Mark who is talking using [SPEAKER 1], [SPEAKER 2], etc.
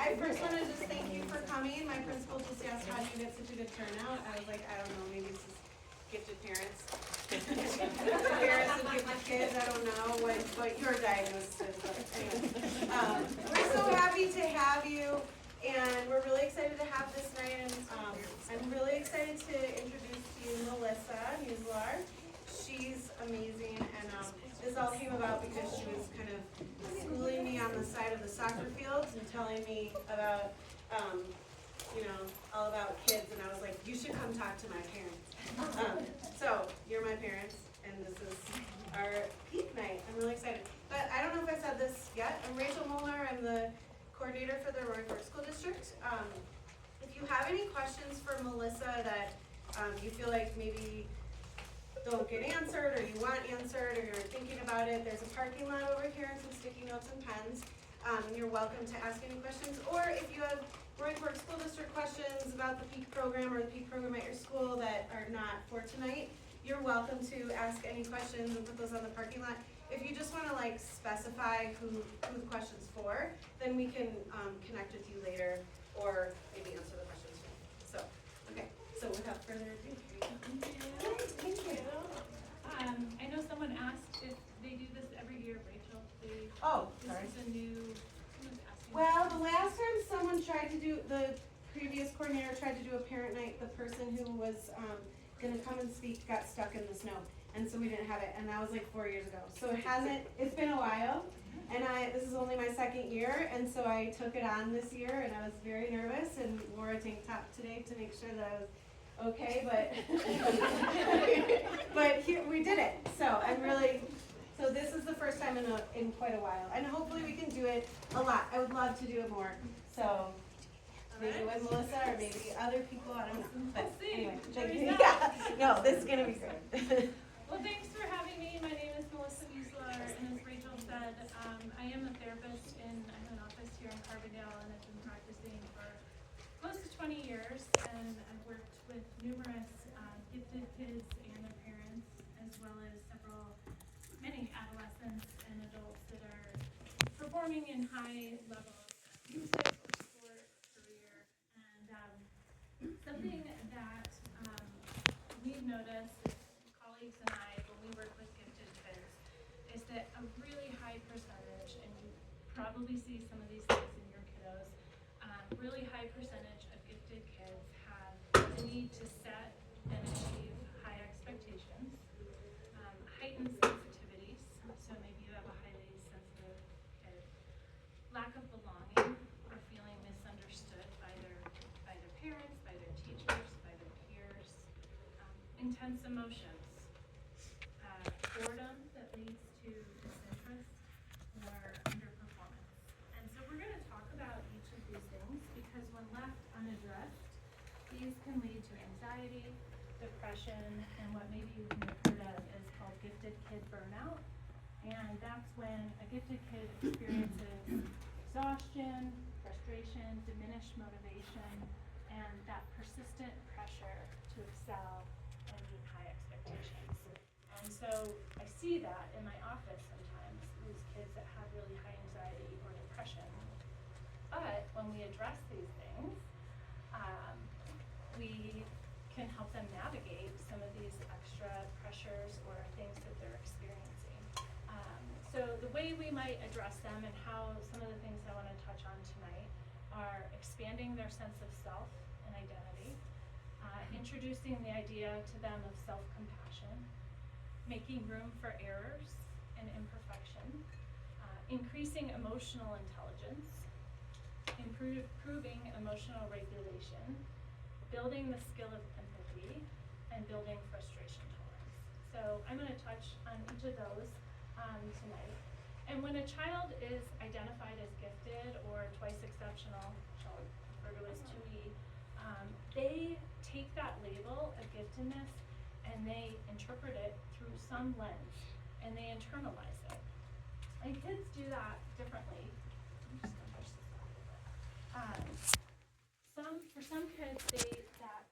[SPEAKER 1] I first want to just thank you for coming. My principal just asked how do you get such a good turnout. I was like, I don't know, maybe it's just gifted parents. Parents and gifted kids, I don't know what your diagnosis is, but anyway. We're so happy to have you, and we're really excited to have this night, and I'm really excited to introduce to you Melissa Muslar. She's amazing, and this all came about because she was kind of schooling me on the side of the soccer fields and telling me about, all about kids, and I was like, you should come talk to my parents. So, you're my parents, and this is our peak night. I'm really excited. But I don't know if I said this yet. I'm Rachel Muller. I'm the coordinator for the Roaring Fork School District. If you have any questions for Melissa that you feel like maybe don't get answered, or you want answered, or you're thinking about it, there's a parking lot over here and some sticky notes and pens. You're welcome to ask any questions, or if you have Roaring Fork School District questions about the PEAK program or the PEAK program at your school that are not for tonight, you're welcome to ask any questions and put those on the parking lot. If you just want to specify who the question's for, then we can connect with you later, or maybe answer the questions for you. So, okay. So without further ado.
[SPEAKER 2] Thank you. I know someone asked if they do this every year, Rachel.
[SPEAKER 1] Sorry.
[SPEAKER 2] This is a new, someone's asking.
[SPEAKER 1] Well, the last time someone tried to do, the previous coordinator tried to do a parent night, the person who was gonna come and speak got stuck in the snow. And so we didn't have it, and that was like 4 years ago. So it's been a while. And this is only my second year, and so I took it on this year, and I was very nervous and wore a tank top today to make sure that I was okay, but here we did it. So this is the first time in quite a while, and hopefully we can do it a lot. I would love to do it more. So maybe with Melissa or maybe other people. I don't know. But anyway, thank you. Yeah. No, this is gonna be great.
[SPEAKER 2] Well, thanks for having me. My name is Melissa Muslar, and as Rachel said, I am a therapist, and I have an office here in Carbondale, and I've been practicing for close to 20 years, and I've worked with numerous gifted kids and their parents, as well as many adolescents and adults that are performing in high levels of music or sport, career, and something that we've noticed, colleagues and I, when we work with gifted kids, is that a really high percentage, and you probably see some of these things in your kiddos, really high percentage of gifted kids have the need to set and achieve high expectations, heightened sensitivities, so maybe you have a highly sensitive kid, lack of belonging or feeling misunderstood by their parents, by their teachers, by their peers, intense emotions, boredom that leads to disinterest or underperformance. And so we're going to talk about each of these things because when left unaddressed, these can lead to anxiety, depression, and what maybe you can have heard of is called gifted kid burnout. And that's when a gifted kid experiences exhaustion, frustration, diminished motivation, and that persistent pressure to excel and meet high expectations. And so I see that in my office sometimes, these kids that have really high anxiety or depression. But when we address these things, we can help them navigate some of these extra pressures or things that they're experiencing. So the way we might address them and how some of the things I want to touch on tonight are expanding their sense of self and identity, introducing the idea to them of self-compassion, making room for errors and imperfection, increasing emotional intelligence, improving emotional regulation, building the skill of empathy, and building frustration tolerance. So I'm going to touch on each of those tonight. And when a child is identified as gifted or twice exceptional, which I'll refer to as 2E, they take that label of giftedness and they interpret it through some lens and they internalize it. And kids do that differently. I'm just going to push this out a little bit. For some kids, that